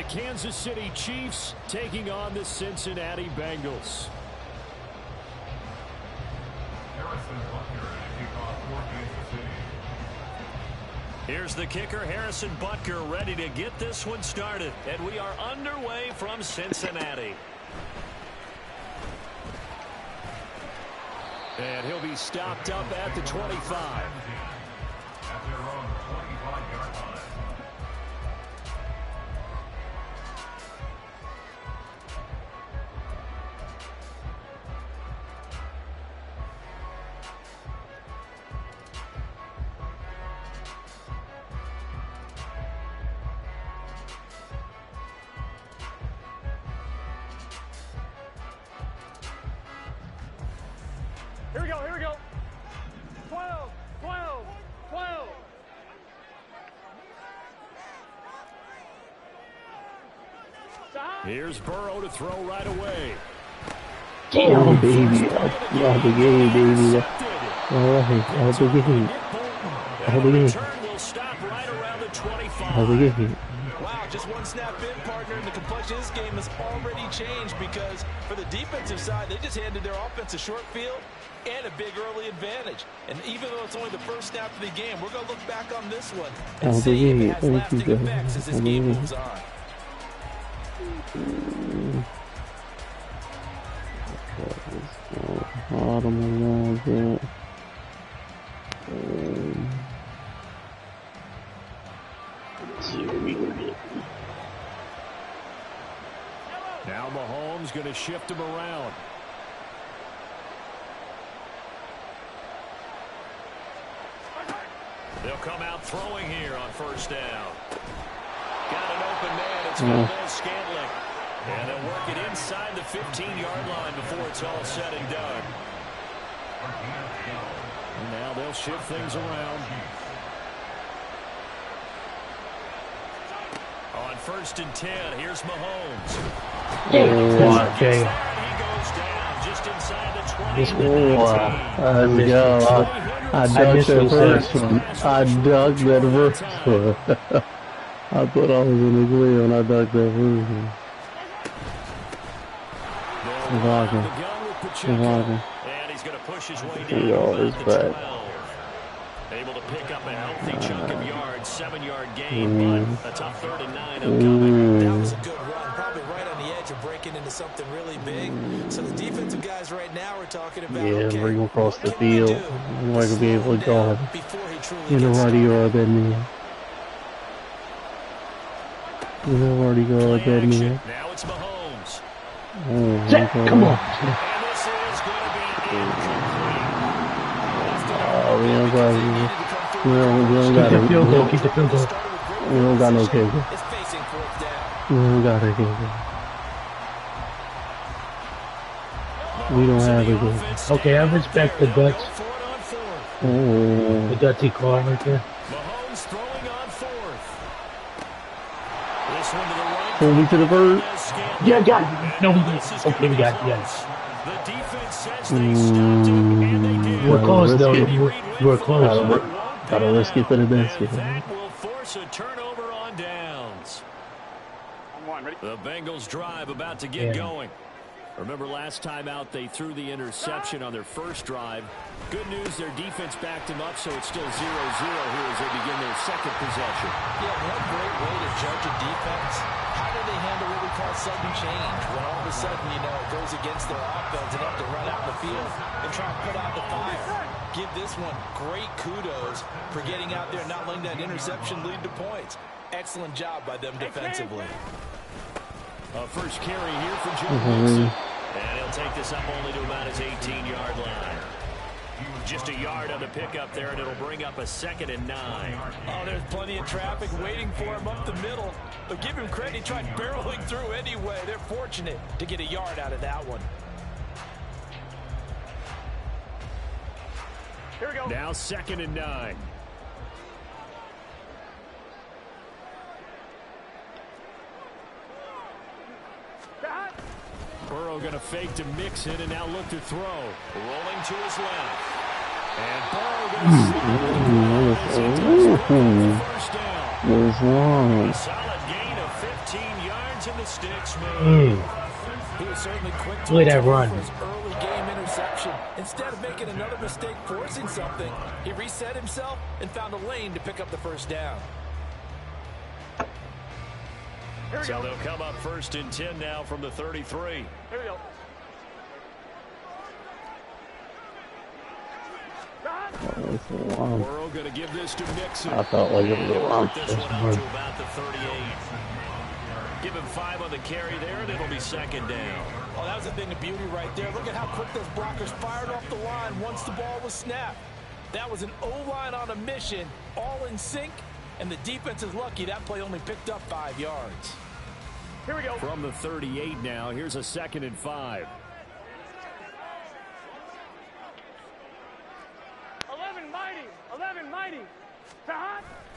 Kansas City Chiefs taking on the Cincinnati Bengals. Here's the kicker, Harrison Butker, ready to get this one started. And we are underway from Cincinnati. And he'll be stopped up at the 25. At their own 25-yard line. Here we go. 12, 12, 12. Here's Burrow to throw right away. Damn, baby. Out the game, baby. All right, out the game. Out the game. Out the game. Wow, just one snap in, partner, and the complexion of this game has already changed because for the defensive side, they just handed their offense a short field and a big early advantage. And even though it's only the first snap of the game, we're going to look back on this one and see if it has lasting effects as this game moves on. Now Mahomes going to shift him around. They'll come out throwing here on first down. Got an open man. It's Will Scantling. And they'll work it inside the 15-yard line before it's all said and done. And now they'll shift things around. On 1st and 10, here's Mahomes. Okay. He goes down just inside the 20. I ducked that first one. I ducked that first one. I thought I was in the clear and I ducked that first one. And he's going to push his way down to the 12. Able to pick up a healthy chunk of yards, 7-yard gain, but a tough 3rd and 9 upcoming. That was a good run, probably right on the edge of breaking into something really big. So the defensive guys right now are talking about, bring him across the field. I'm not going to be able to guard him. You know where you are, that man. You know where you are, that man. Now it's Mahomes. Come on. And this is going to be incomplete. We don't got no kicker. We don't got a kicker. We don't have a kicker. Okay, I respect the Dutch. The Dutchy call right there. Mahomes throwing on 4th. This one to the right. Pull me to the bird. Yeah, got it. No, we didn't. Okay, we got it. Yes. The defense says they stopped him, and they did. We're close, though. We're close. Gotta risk it for the basket. That will force a turnover on downs. The Bengals drive about to get going. Remember last time out they threw the interception on their first drive. Good news, their defense backed them up, so it's still 0-0 here as they begin their second possession. Yeah, one great way to judge a defense. How do they handle what we call sudden change? When all of a sudden, you know, it goes against their offense and have to run out in the field and try and put out the fire. Give this one great kudos for getting out there and not letting that interception lead to points. Excellent job by them defensively. First carry here for Joe Mixon. And he'll take this up only to about his 18-yard line. Just a yard on the pickup there, and it'll bring up a 2nd and 9. Oh, there's plenty of traffic waiting for him up the middle. But give him credit, he tried barreling through anyway. They're fortunate to get a yard out of that one. Here we go. Now 2nd and 9. Burrow going to fake to Mixon and now look to throw. Rolling to his left. And Burrow going to slide. First down. A solid gain of 15 yards and the sticks move. He was certainly quick to Look at that recover run. for his early game interception. Instead of making another mistake forcing something, he reset himself and found a lane to pick up the first down. So they'll come up 1st and 10 now from the 33. Here we go. Burrow going to give this to Nixon. I felt like it was a long. This one out to about the 38. Give him 5 on the carry there, and it'll be 2nd down. Oh, that was a thing of beauty right there. Look at how quick those blockers fired off the line once the ball was snapped. That was an O-line on a mission, all in sync, and the defense is lucky that play only picked up 5 yards. Here we go. From the 38 now, here's a 2nd and 5. 11 mighty.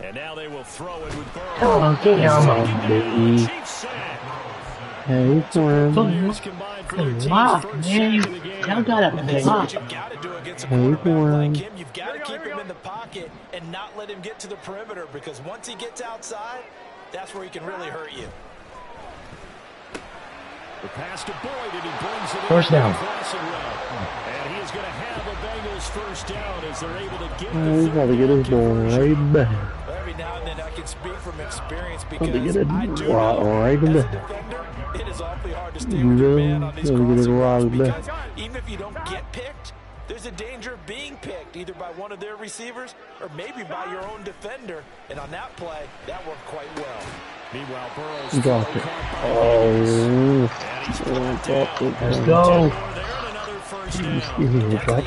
And now they will throw it with Burrow. Oh, damn. Baby. Hey, friend. Players combined for their team's Block, first man. sack of the game. Y'all gotta And that's block. what you've got to do against a Hey, quarterback Warren. like him. You've got to keep him in the pocket and not let him get to the perimeter, because once he gets outside, that's where he can really hurt you. The pass to Boyd, and he brings it in. First down. And he is going to have a Bengals first down as they're able to get Oh, he's the about to get his ball right back. Every now and then I can speak from experience About to because get it I do right, know right as a back. defender, it is awfully hard to stay with your Really? man on these Gotta get it crossing routes right back. because even if you don't get picked, there's a danger of being picked either by one of their receivers or maybe by your own defender. And on that play, that worked quite well. Meanwhile, Burrow's Drop it. Let's go. After you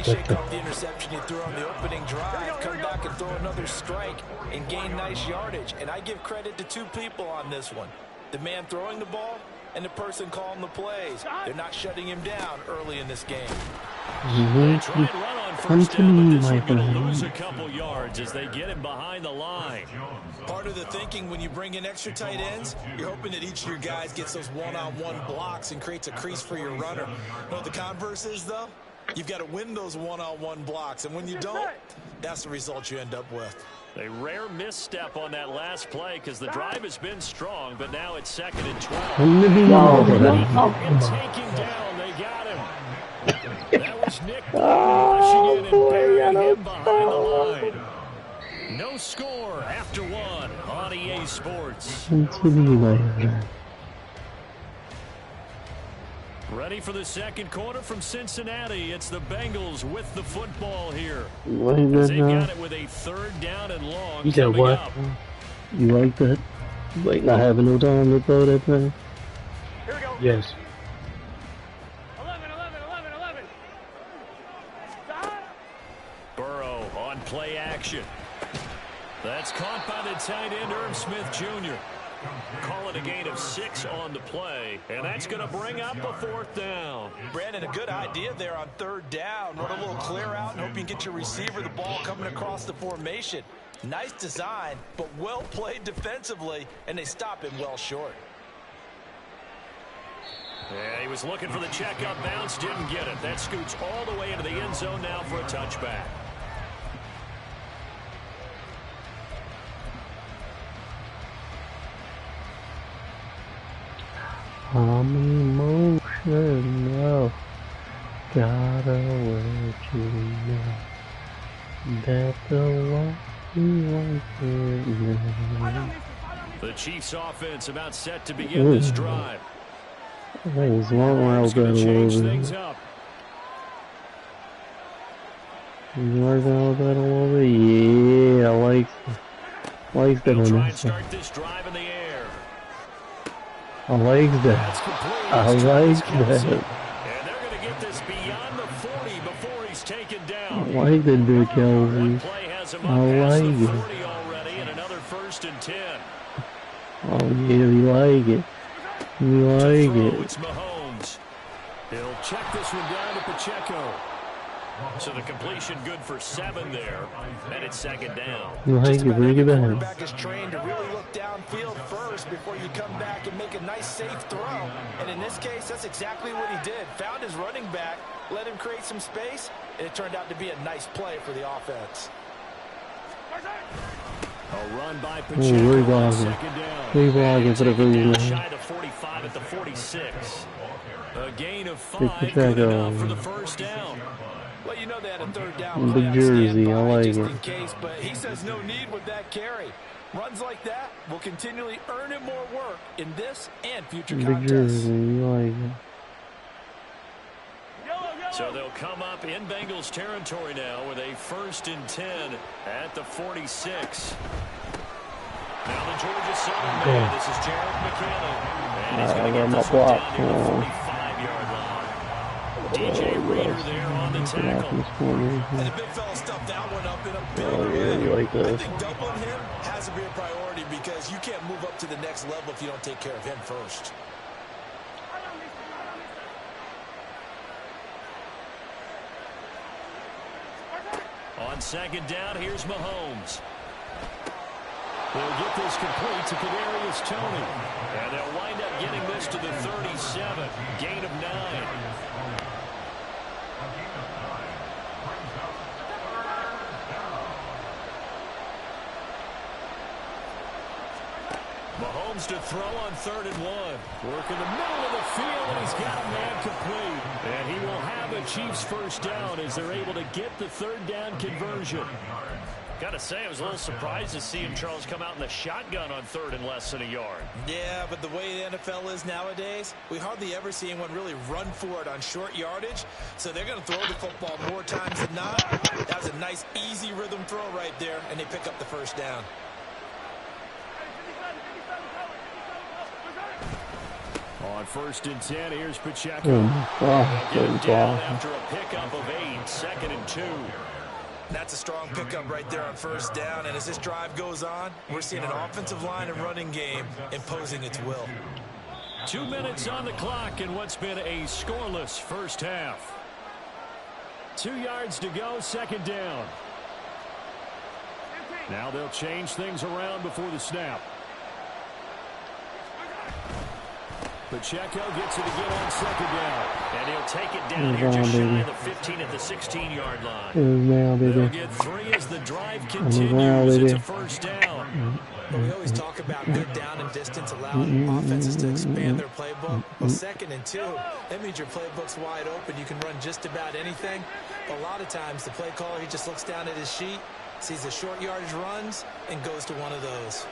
shake off the interception you threw on the opening drive, come back and throw another strike and gain nice yardage. And I give credit to 2 people on this one. The man throwing the ball and the person calling the plays. They're not shutting him down early in this game. Come to me, my lose a friend. couple yards as they get him behind the line. Part of the thinking when you bring in extra tight ends, you're hoping that each of your guys gets those one-on-one blocks and creates a crease for your runner. You know what the converse is, though? You've got to win those one-on-one blocks, and when you don't, that's the result you end up with. A rare misstep on that last play because the drive has been strong, but now it's 2nd and 12. Come to me, my friend. And taking down, they got him. That was Nick rushing in and burying him behind the line. No score after 1 on EA Sports. Come to me, my friend. Ready for the 2nd quarter from Cincinnati. It's the Bengals with the football here. You like that They now? got it with a 3rd down and long. You said coming what? up. You like that? You like not having no time to throw that thing? Here we go. Yes. 11. Burrow on play action. That's caught by the tight end, Irv Smith Jr. Call it a gain of 6 on the play, and that's going to bring up a 4th down. Brandon, a good idea there on 3rd down. Run a little clear out and hope you can get your receiver the ball coming across the formation. Nice design, but well played defensively, and they stop him well short. Yeah, he was looking for the check-up bounce, didn't get it. That scoots all the way into the end zone now for a touchback. I'm emotional. Gotta let you know that the one you want. The Chiefs offense about set to begin this drive. That was one route It's that going to change was. things up. You working on that a little bit? Yeah, I like that They'll on try that and side. start this drive in the air. I like that. That's complete. I like that. And they're going to get this beyond the 40 before he's taken I down. like that, Big One Kelsey. play has him up I past like the it. 40 already, and another 1st and 10. Oh yeah, we like it. We like Throw, it. it's Mahomes. He'll check this one down to Pacheco. So the completion good for 7 there, and it's 2nd down. We like Just it. about Bring every it back. quarterback is trained to really look downfield first before you come back and make a nice, safe throw. And in this case, that's exactly what he did. Found his running back, let him create some space, and it turned out to be a nice play for the offense. A run by Oh, Pacheco on second down. Reblogging for the Down first shy of the 45 at the 46. A gain of 5, good enough for the first down. Well, you know they had a third down The play jersey, I like just it. in case, but he says no need with that carry. Runs like that will continually earn him more work in this and future The contests. jersey, I like it. So they'll come up in Bengals territory now with a 1st and 10 at the 46. Now the Georgia Southern man, this is Jared McCannon. And he's going to get this one down near the 45-yard line. DJ Reader there on the tackle. And the big fella stuffed that one up in a big way. Like I think doubling him has to be a priority because you can't move up to the next level if you don't take care of him first. On second down, here's Mahomes. They'll get this complete to Kadarius Toney. And they'll wind up getting this to the 37. Gain of 9. Mahomes to throw on 3rd and 1. Work in the middle of the field, and he's got a man complete. And he will have a Chiefs first down as they're able to get the 3rd down conversion. Got to say, I was a little surprised to see him, Charles, come out in the shotgun on 3rd and less than a yard. Yeah, but the way the NFL is nowadays, we hardly ever see anyone really run for it on short yardage. So they're going to throw the football more times than not. That was a nice, easy rhythm throw right there, and they pick up the first down. On 1st and 10, here's Pacheco. Good Get down after a pickup of 8, 2nd and 2. That's a strong pickup right there on first down. And as this drive goes on, we're seeing an offensive line and running game imposing its will. 2 minutes on the clock in what's been a scoreless first half. 2 yards to go, 2nd down. Now they'll change things around before the snap. Pacheco gets it again on 2nd down. And he'll take it down here just shy of the 15 at the 16-yard line. They'll get 3 as the drive continues. It's a first down. But we always talk about good down and distance, allowing offenses to expand their playbook. Well, 2nd and 2, that means your playbook's wide open. You can run just about anything. But a lot of times, the play caller, he just looks down at his sheet, sees the short yardage runs, and goes to one of those.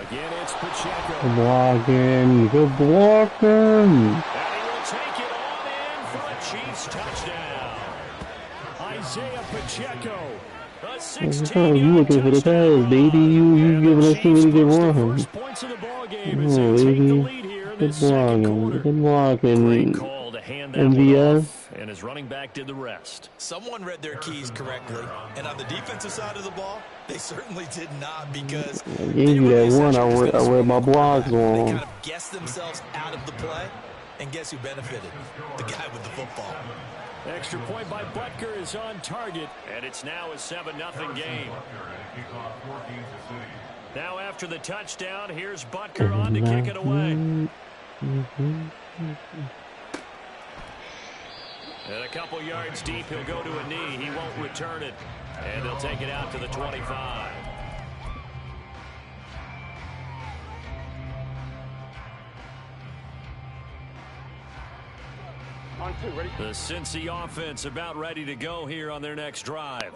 Again, it's Pacheco. Good blocking. Good blocking. And he will take it on in for a Chiefs touchdown. Isaiah Pacheco. A 16-yard You looking for the pass, baby. You giving us too many good runs. First points of the ball game as they take the lead here in the second quarter. Good blocking. Great call to hand that one off, and his running back did the rest. Someone read their keys correctly, and on the defensive side of the ball, they certainly did not because I gave you that one. I read my blocks They wrong. kind of guessed themselves out of the play, and guess who benefited? The guy with the football. Extra point by Butker is on target, and it's now a 7-0 game. Now after the touchdown, here's Butker on to kick it away. And a couple yards deep, he'll go to a knee. He won't return it. And they'll take it out to the 25. On 2, ready? The Cincy offense about ready to go here on their next drive.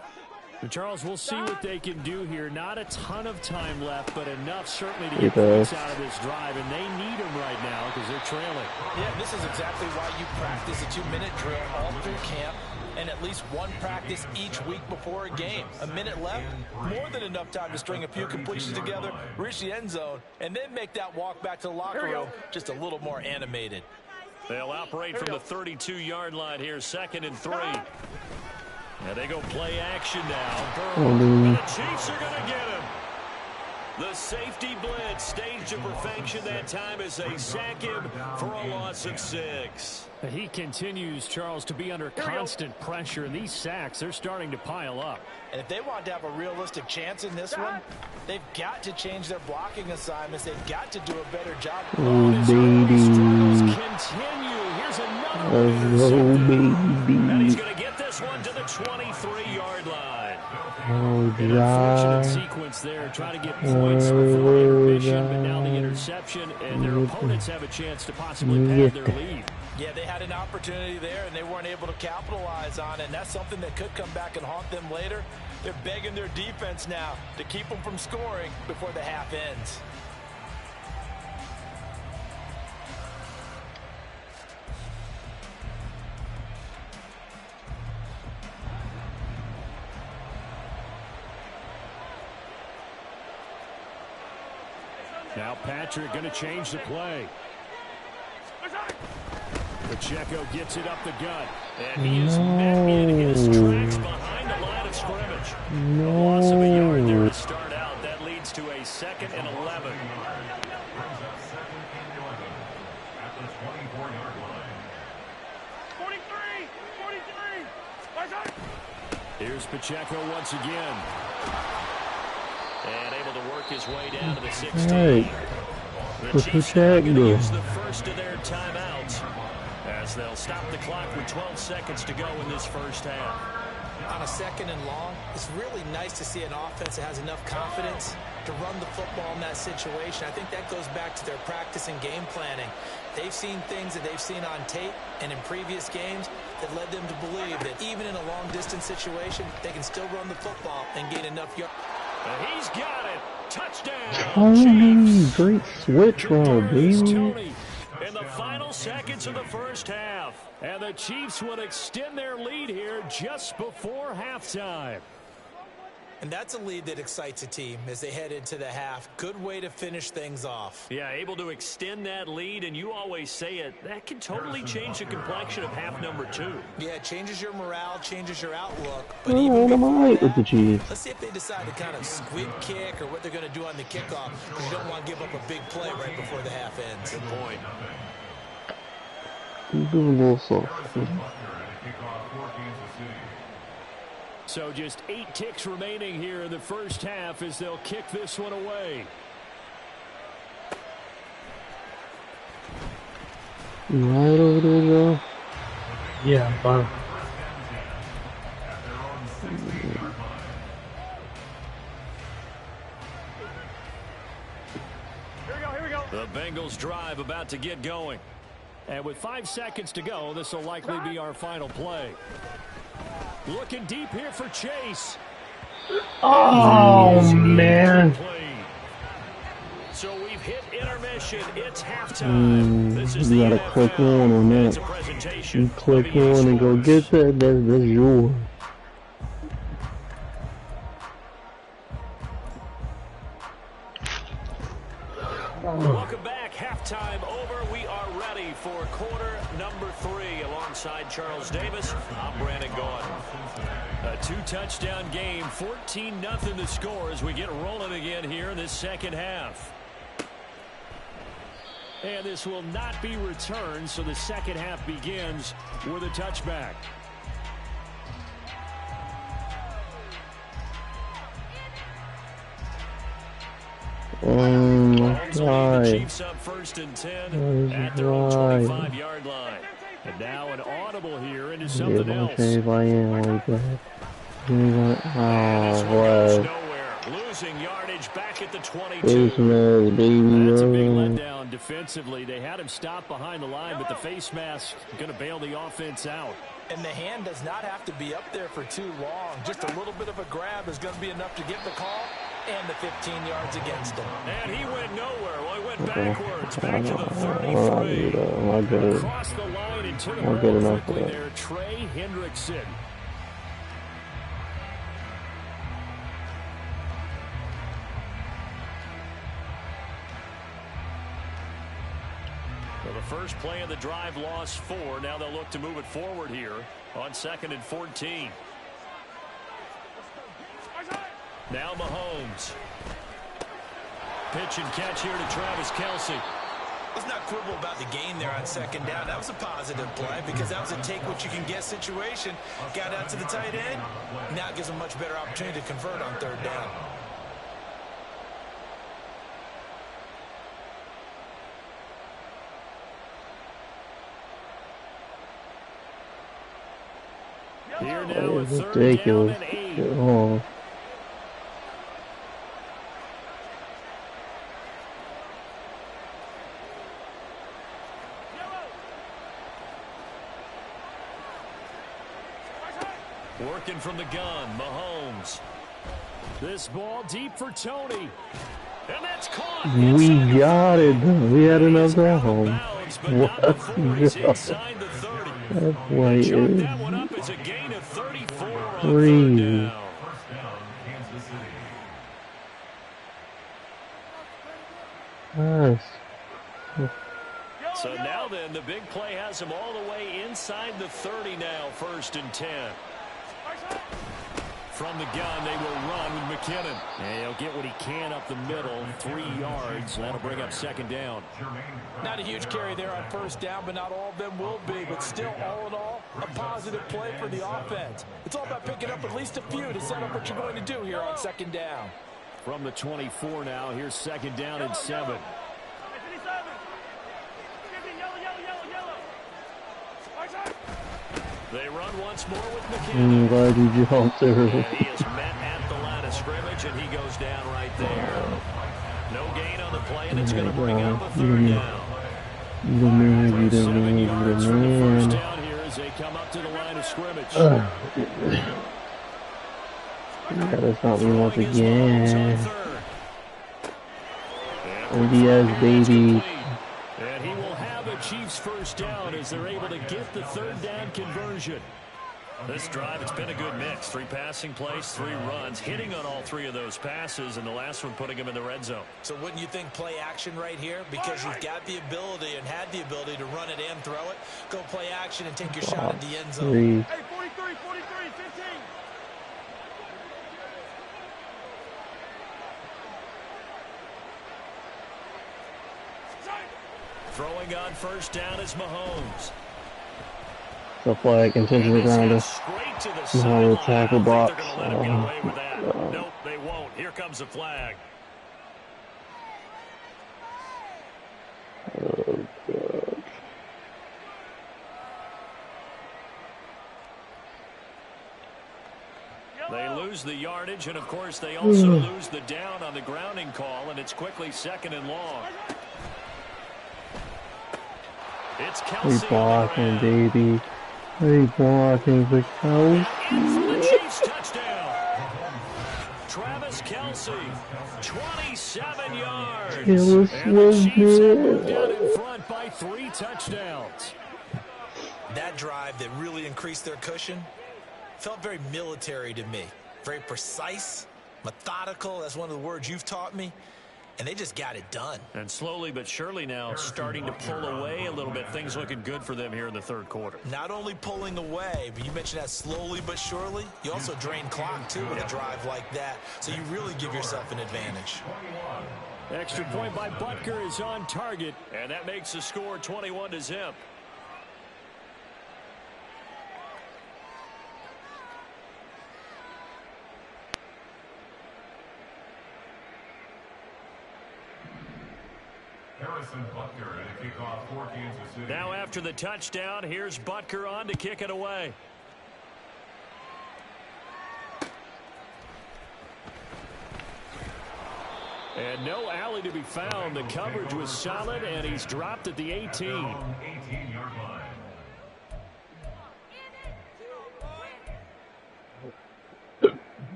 Charles, we'll see what they can do here. Not a ton of time left, but enough certainly to get points out of this drive, and they need them right now because they're trailing. Yeah, this is exactly why you practice a 2-minute drill all through camp and at least one practice each week before a game. A minute left, more than enough time to string a few completions together, reach the end zone, and then make that walk back to the locker room just a little more animated. They'll operate from the 32-yard line here, 2nd and 3. Now they go play action now. And the Chiefs are going to get him. The safety blitz staged to perfection that time as they sack him for a loss of 6. He continues, Charles, to be under constant pressure, and these sacks, they're starting to pile up. And if they want to have a realistic chance in this one, they've got to change their blocking assignments. They've got to do a better job. Struggles continue. Here's another. Baby. And he's going to get this this one to the 23-yard line. Oh, An unfortunate sequence there, trying to get points before intermission, but now the interception, and their opponents have a chance to possibly pad their lead. Yeah, they had an opportunity there, and they weren't able to capitalize on it, and that's something that could come back and haunt them later. They're begging their defense now to keep them from scoring before the half ends. Now Patrick going to change the play. Pacheco gets it up the gut. And he is met in his tracks behind the line of scrimmage. A loss of a yard there to start out. That leads to a 2nd and 11. Here's Pacheco once again. And able to work his way down to the 16. Hey, the Chiefs are going to use the first of their timeouts as they'll stop the clock with 12 seconds to go in this first half. On a 2nd and long, it's really nice to see an offense that has enough confidence to run the football in that situation. I think that goes back to their practice and game planning. They've seen things that they've seen on tape and in previous games that led them to believe that even in a long-distance situation, they can still run the football and gain enough yards. He's got it. Touchdown. Tony, great switch roll, baby. Tony in the final seconds of the first half. And the Chiefs would extend their lead here just before halftime. And that's a lead that excites a team as they head into the half. Good way to finish things off. Yeah, able to extend that lead, and you always say it, that can totally change the complexion of half number 2. Yeah, it changes your morale, changes your outlook. But even I'm all right with the Chiefs. Let's see if they decide to kind of squib kick or what they're going to do on the kickoff, because you don't want to give up a big play right before the half ends. Good point. Do a little soft. So just 8 ticks remaining here in the first half as they'll kick this one away. Right over there, Joe? Yeah, I'm fine. Here we go. The Bengals drive about to get going. And with 5 seconds to go, this will likely be our final play. Looking deep here for Chase. Oh, man. So we've hit intermission. It's halftime. This is You gotta click on that. You click on and go get that. That's yours. Welcome back. Halftime over. We are ready for quarter number 3. Alongside Charles Davis, I'm Brandon Gaughan. A 2-touchdown game, 14-0 the score as we get rolling again here in this second half. And this will not be returned, so the second half begins with a touchback. Right. The Chiefs up 1st and 10 at their own 25-yard line. And now an audible here into something else. If I am like that. Oh, boy. Losing yardage back at the 22. Face mask, baby. That's a big letdown defensively. They had him stop behind the line, but the face mask going to bail the offense out. And the hand does not have to be up there for too long. Just a little bit of a grab is going to be enough to get the call and the 15 yards against him. And he went nowhere. Well, he went backwards, back to the 33. Across the line into the road quickly there, Trey Hendrickson. Well, the first play of the drive lost 4. Now they'll look to move it forward here on 2nd and 14. Now Mahomes. Pitch and catch here to Travis Kelce. Let's not quibble about the gain there on 2nd down. That was a positive play because that was a take-what-you-can-get situation. Got out to the tight end. Now it gives them a much better opportunity to convert on 3rd down. Here now Oh, a third down ridiculous. and 8. Oh. Working from the gun, Mahomes. This ball deep for Tony. And that's caught. We got it. We had enough at home. What? That play is that one up. It's a gain of 34 on crazy. third down. Nice. So now then, the big play has him all the way inside the 30 now, 1st and 10. From the gun, they will run with McKinnon. And he'll get what he can up the middle, 3 yards. That'll bring up 2nd down. Not a huge carry there on 1st down, but not all of them will be. But still, all in all, a positive play for the offense. It's all about picking up at least a few to set up what you're going to do here on 2nd down. From the 24 now, here's 2nd down and 7. They run once more with McKinnon. I'm glad you jumped there. And he is met at the line of scrimmage, and he goes down right there. No gain on the play, and it's going to bring up a 3rd down. You man, you 7 yards from the first man. down here as they come up to the line of scrimmage. Yeah, that's not me once again. ODS, baby. And he will have a Chiefs 1st down as they're able to get the 3rd down conversion. This drive, it's been a good mix. 3 passing plays, 3 runs, hitting on all 3 of those passes, and the last one putting him in the red zone. So wouldn't you think play action right here? Because you've got the ability and had the ability to run it and throw it. Go play action and take your shot at the end zone. Hey, 43, 15. Throwing on 1st down is Mahomes. The flag intentionally grinder. Straight to the No sideline. tackle I box. think they're going to let him get away with that. Nope, they won't. Here comes the flag. Oh, God. They lose the yardage, and of course they also lose the down on the grounding call, and it's quickly 2nd and long. It's Hey, Kelsey. blocking, baby. Hey, blocking for Kelsey. In for the Chiefs touchdown. Travis Kelsey, 27 yards. It was And the Chiefs have moved good. out in front by 3 touchdowns. That drive that really increased their cushion felt very military to me. Very precise, methodical. That's one of the words you've taught me. And they just got it done. And slowly but surely now starting to pull away a little bit. Things looking good for them here in the 3rd quarter. Not only pulling away, but you mentioned that slowly but surely. You also drain clock, too, with a drive like that. So you really give yourself an advantage. Extra point by Butker is on target. And that makes the score 21-0. Now after the touchdown, here's Butker on to kick it away. And no alley to be found. The coverage was solid, and he's dropped at the 18. 18-yard line.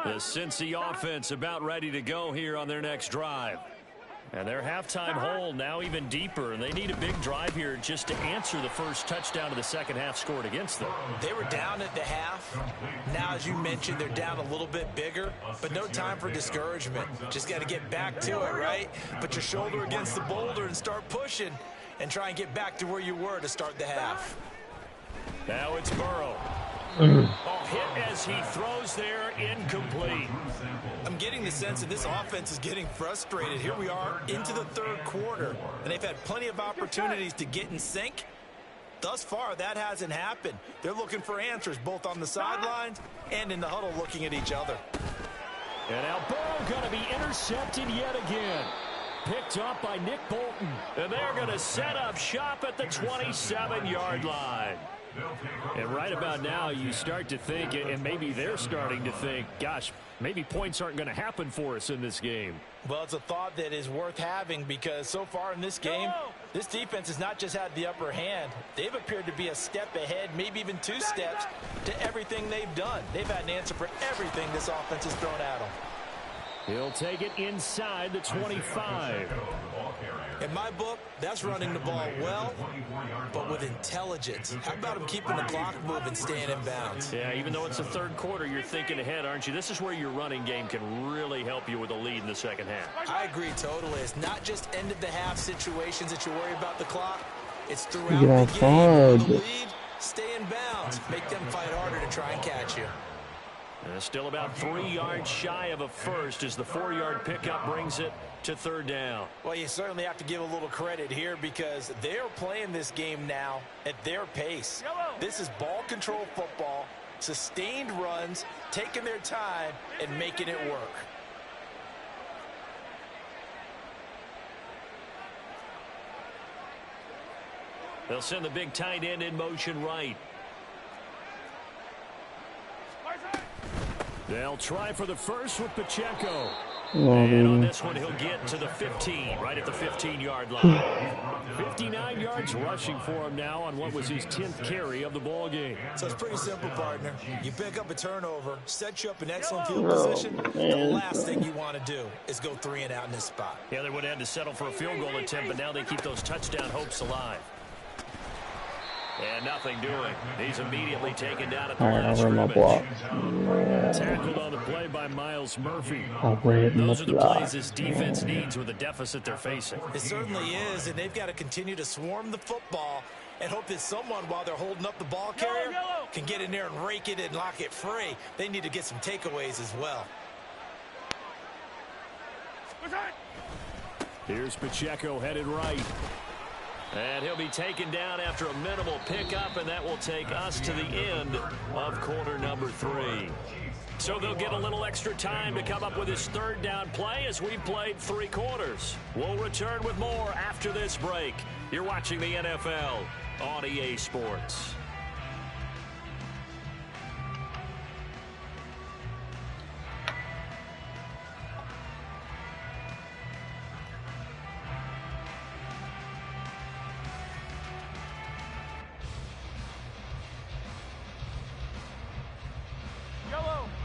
The Cincy offense about ready to go here on their next drive. And their halftime hole now even deeper, and they need a big drive here just to answer the first touchdown of the 2nd half scored against them. They were down at the half. Now, as you mentioned, they're down a little bit bigger, but no time for discouragement. Just got to get back to it, right? Put your shoulder against the boulder and start pushing and try and get back to where you were to start the half. Now it's Burrow. Oh, hit as he throws there, incomplete. I'm getting the sense that this offense is getting frustrated. Here we are into the 3rd quarter, and they've had plenty of opportunities to get in sync, Thus far, that hasn't happened. They're looking for answers both on the sidelines and in the huddle looking at each other. And now Burrow going to be intercepted yet again. Picked up by Nick Bolton. And they're going to set up shop at the 27-yard line. And right about now, you start to think, and maybe they're starting to think, gosh, maybe points aren't going to happen for us in this game. Well, it's a thought that is worth having because so far in this game, this defense has not just had the upper hand. They've appeared to be a step ahead, maybe even 2 steps to everything they've done. They've had an answer for everything this offense has thrown at them. He'll take it inside the 25. In my book, that's running the ball well, but with intelligence. How about him keeping the clock moving, staying in bounds? Yeah, even though it's the third quarter, you're thinking ahead, aren't you? This is where your running game can really help you with a lead in the second half. I agree totally. It's not just end-of-the-half situations that you worry about the clock. It's throughout Yeah, the game. fudge. The lead, stay in bounds. Make them fight harder to try and catch you. Still about 3 yards shy of a first as the 4-yard pickup brings it to third down. Well, you certainly have to give a little credit here because they're playing this game now at their pace. This is ball control football, sustained runs, taking their time and making it work. They'll send the big tight end in motion right. They'll try for the first with Pacheco. And on this one, he'll get to the 15, right at the 15-yard line. 59 yards rushing for him now on what was his 10th carry of the ball game. So it's pretty simple, partner. You pick up a turnover, set you up in excellent field position. The last thing you want to do is go 3 and out in this spot. Yeah, they would have had to settle for a field goal attempt, but now they keep those touchdown hopes alive. And nothing doing. He's immediately taken down at the last scrimmage. Tackled on the play by Miles Murphy. Those are the plays this defense needs with the deficit they're facing. It certainly is, and they've got to continue to swarm the football and hope that someone, while they're holding up the ball carrier, can get in there and rake it and lock it free. They need to get some takeaways as well. Here's Pacheco headed right. And he'll be taken down after a minimal pickup, and that will take us to the end of quarter number 3. So they'll get a little extra time to come up with his third down play as we've played 3 quarters. We'll return with more after this break. You're watching the NFL on EA Sports.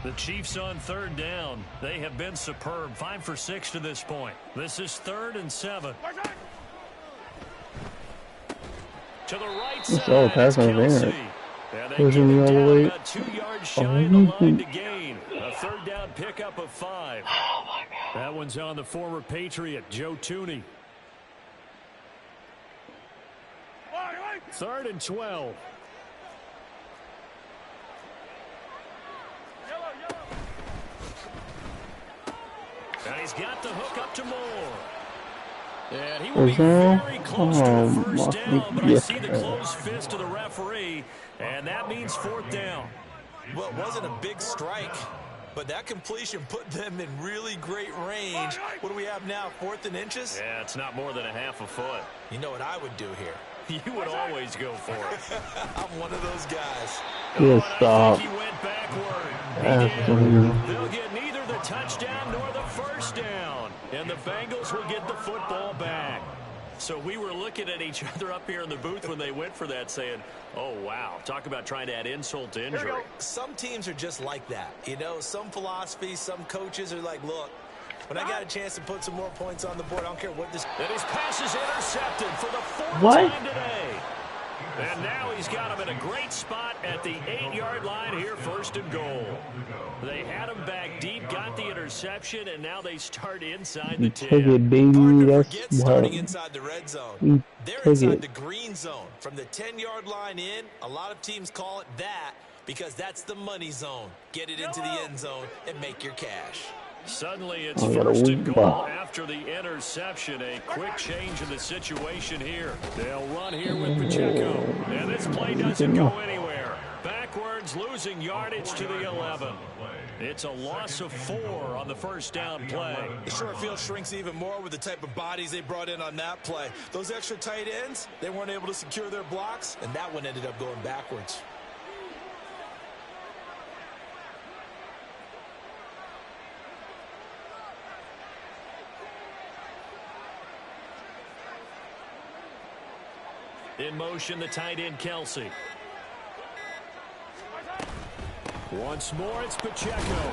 The Chiefs on third down. They have been superb. 5 for 6 to this point. This is 3rd and 7. To the right side. Oh, pass interference. Pushing me all the way. About 2 yards shy of the line to gain. A third down pickup of 5. Oh my God. That one's on the former Patriot, Joe Tooney. 3rd and 12. And he's got the hook up to Moore. And he will be very close to a first down, but I see the closed fist of the referee, and that means 4th down. Well, it wasn't a big strike, but that completion put them in really great range. What do we have now, 4th and inches? Yeah, it's not more than a half a foot. You know what I would do here? You would always go for it. I'm one of those guys. Just stop. He went backward. They'll get neither the touchdown nor the first down. And the Bengals will get the football back. So we were looking at each other up here in the booth when they went for that saying, oh, wow, talk about trying to add insult to injury. Some teams are just like that. You know, some philosophies, some coaches are like, look, when I got a chance to put some more points on the board, I don't care what this... And his pass is intercepted for the 4th time today. And now he's got him in a great spot at the 8-yard line here, 1st and goal. They had him back deep, got the interception, and now they start inside the 10. Take it, baby. That's starting inside the red zone. They're inside the green zone. From the 10-yard line in, a lot of teams call it that because that's the money zone. Get it into the end zone and make your cash. Suddenly it's first and goal after the interception. A quick change in the situation here. They'll run here with Pacheco. And this play doesn't go anywhere. Backwards, losing yardage to the 11. It's a loss of 4 on the first down play. The short field shrinks even more with the type of bodies they brought in on that play. Those extra tight ends, they weren't able to secure their blocks, and that one ended up going backwards. In motion, the tight end, Kelsey. Once more, it's Pacheco.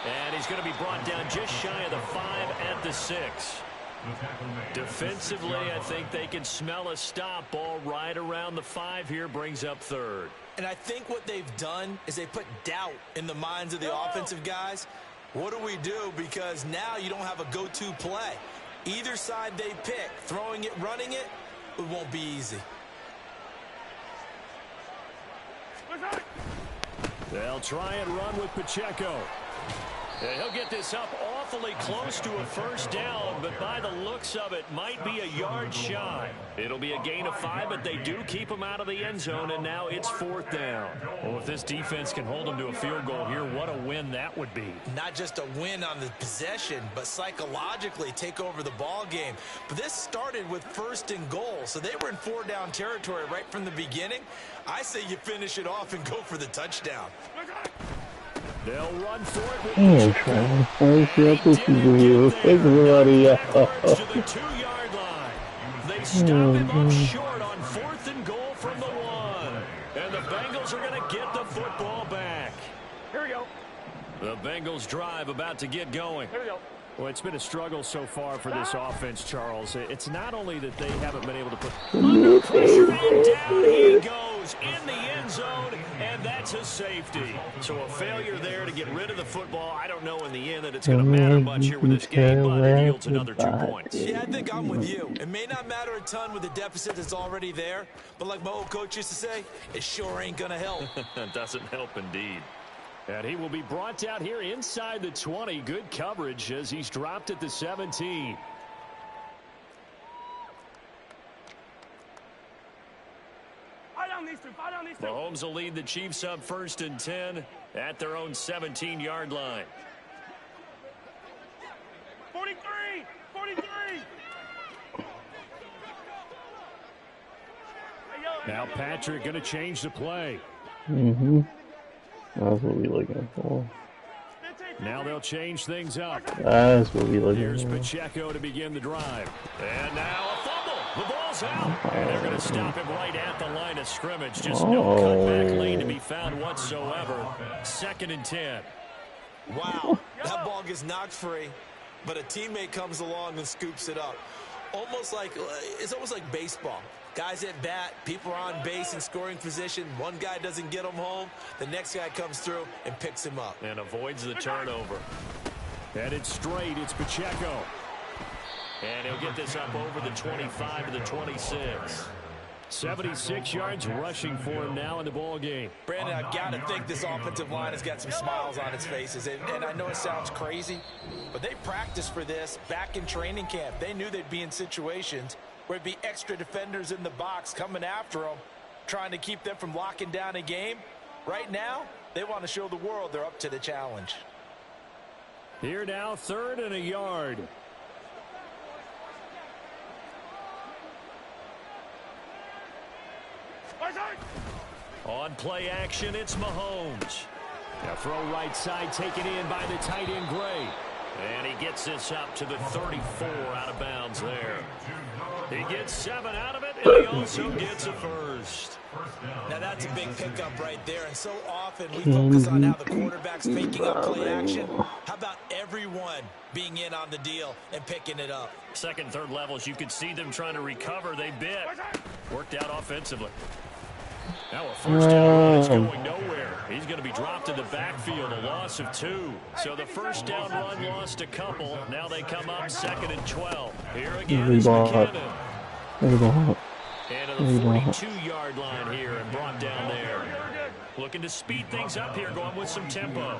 And he's going to be brought down just shy of the 5 at the 6. Defensively, I think they can smell a stop. Ball right around the 5 here, brings up 3rd. And I think what they've done is they put doubt in the minds of the offensive guys. What do we do? Because now you don't have a go-to play. Either side they pick, throwing it, running it, it won't be easy. They'll try and run with Pacheco. And he'll get this up awfully close to a first down, but by the looks of it, might be a yard shy. It'll be a gain of 5, but they do keep him out of the end zone, and now it's 4th down. Well, if this defense can hold them to a field goal here, what a win that would be. Not just a win on the possession, but psychologically take over the ball game. But this started with 1st and goal, so they were in 4-down territory right from the beginning. I say you finish it off and go for the touchdown. They'll run for it with to the 2-yard line. They stop him up short on 4th and goal from the 1. And the Bengals are going to get the football back. Here we go. The Bengals drive about to get going. Here we go. Well, it's been a struggle so far for this offense, Charles. It's not only that they haven't been able to put under pressure, and down he goes in the end zone, and that's a safety. So a failure there to get rid of the football. I don't know in the end that it's going to matter much here with this game, but it yields another 2 points. Yeah, I think I'm with you. It may not matter a ton with the deficit that's already there, but like my old coach used to say, it sure ain't going to help. It doesn't help indeed. And he will be brought down here inside the 20. Good coverage as he's dropped at the 17. Mahomes will lead the Chiefs up 1st and 10 at their own 17-yard line. 43! 43! Now Patrick going to change the play. That's what we looking for. Now they'll change things up. That's what we looking Here's for. Pacheco to begin the drive. And now a fumble. The ball's out. And they're going to stop him right at the line of scrimmage. Just no cutback lane to be found whatsoever. 2nd and 10. Wow, that ball gets knocked free, but a teammate comes along and scoops it up. It's almost like baseball. Guys at bat, people are on base in scoring position. One guy doesn't get him home. The next guy comes through and picks him up. And avoids the turnover. Headed straight, it's Pacheco. And he'll get this up over the 25 to the 26. 76 yards rushing for him now in the ball game. Brandon, I've got to think this offensive line has got some smiles on its faces. And I know it sounds crazy, but they practiced for this back in training camp. They knew they'd be in situations where there'd be extra defenders in the box coming after them, trying to keep them from locking down a game. Right now, they want to show the world they're up to the challenge. Here now, 3rd and a yard. On play action, it's Mahomes. Now throw right side, taken in by the tight end Gray. And he gets this up to the 34 out of bounds there. He gets 7 out of it, and he also gets a first. Now that's a big pickup right there, and so often we focus on how the quarterback's faking up play action. How about everyone being in on the deal and picking it up? 2nd, 3rd levels, you could see them trying to recover. They bit. Worked out offensively. Now a first down run is going nowhere. He's going to be dropped in the backfield, a loss of 2. So the first down run lost a couple. Now they come up 2nd and 12. Here again is McKinnon. And to the 42-yard line here and brought down there. Looking to speed things up here, going with some tempo.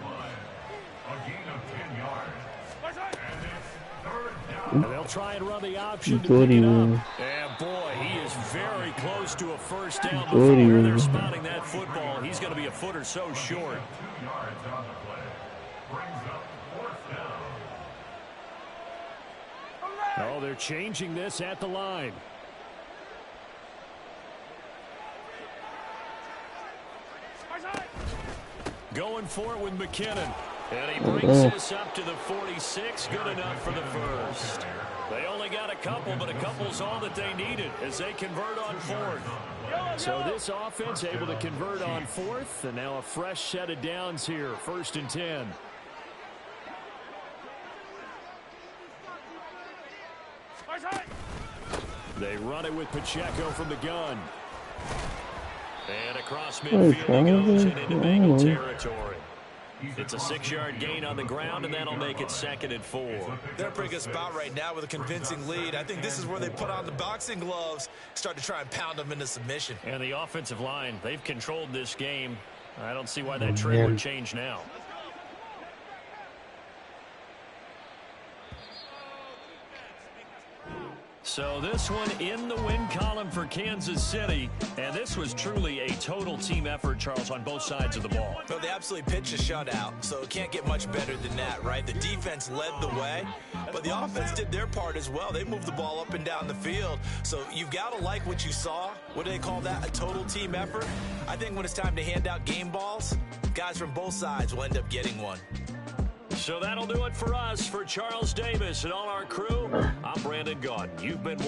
And they'll try and run the option to Good pick it one. up. And boy, he is very close to a first down before they're spotting that football. He's going to be a foot or so short. Oh, they're changing this at the line. Going for it with McKinnon. And he brings this up to the 46. Good enough for the first. They only got a couple, but a couple's all that they needed as they convert on fourth. So this offense able to convert on fourth, and now a fresh set of downs here, 1st and 10. They run it with Pacheco from the gun. And across midfield he goes and into Bengal territory. It's a 6-yard gain on the ground, and that'll make it 2nd and 4. They're a pretty good spot right now with a convincing lead. I think this is where they put on the boxing gloves, start to try and pound them into submission. And the offensive line, they've controlled this game. I don't see why that trend would change now. So this one in the win column for Kansas City, and this was truly a total team effort, Charles, on both sides of the ball. No, they absolutely pitched a shutout, so it can't get much better than that, right? The defense led the way, but the offense did their part as well. They moved the ball up and down the field, so you've got to like what you saw. What do they call that? A total team effort? I think when it's time to hand out game balls, guys from both sides will end up getting one. So that'll do it for us. For Charles Davis and all our crew, I'm Brandon Gaudin. You've been